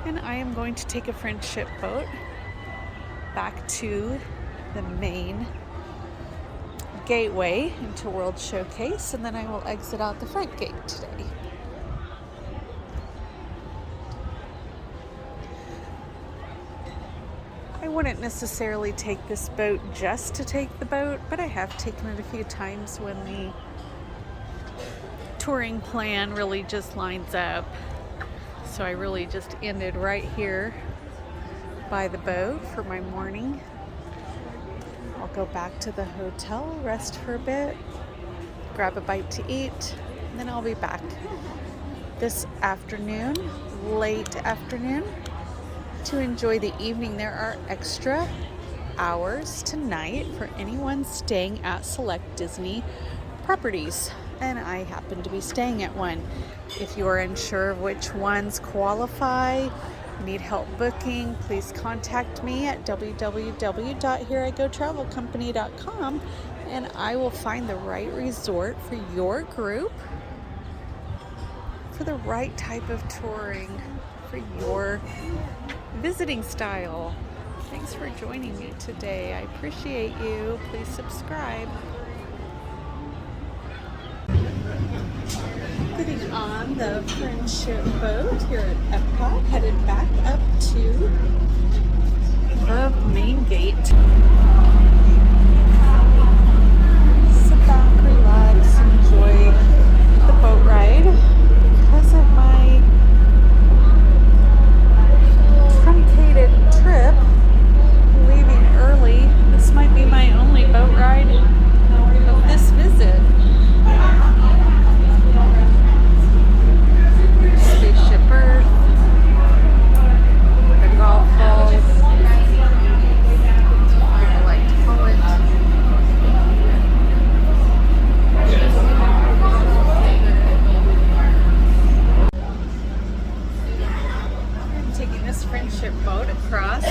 And I am going to take a friendship boat back to the main gateway into World Showcase, and then I will exit out the front gate today. I wouldn't necessarily take this boat just to take the boat, but I have taken it a few times when the touring plan really just lines up. So I really just ended right here by the boat for my morning. I'll go back to the hotel, rest for a bit, grab a bite to eat, and then I'll be back this afternoon, late afternoon, to enjoy the evening. There are extra hours tonight for anyone staying at select Disney properties, and I happen to be staying at one. If you are unsure of which ones qualify, need help booking, please contact me at www.hereigotravelcompany.com, and I will find the right resort for your group, for the right type of touring, for your visiting style. Thanks for joining me today. I appreciate you. Please subscribe. Getting on the friendship boat here at Epcot, headed back up to the main gate. Sit back, relax, enjoy the boat ride. Because of my truncated trip, leaving early, this might be my only boat ride of this visit. Spaceship Earth, the golf balls, I like to call it. I'm taking this friendship boat across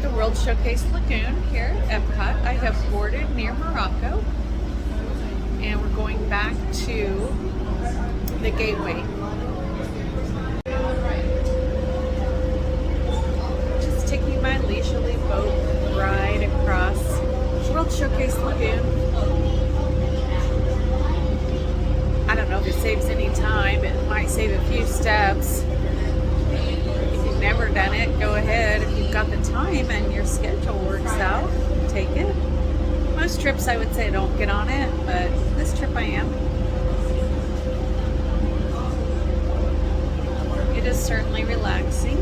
the World Showcase Lagoon here at Epcot. I have boarded near Morocco, and we're going back to the gateway. Just taking my leisurely boat ride across World Showcase Lagoon. I don't know if it saves any time. It might save a few steps. If you've never done it, go ahead. If you've got the time and your schedule works out, take it. Most trips I would say don't get on it, but this trip I am. It is certainly relaxing.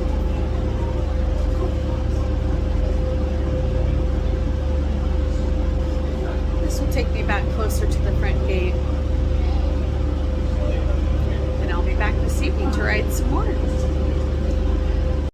This will take me back closer to the front gate.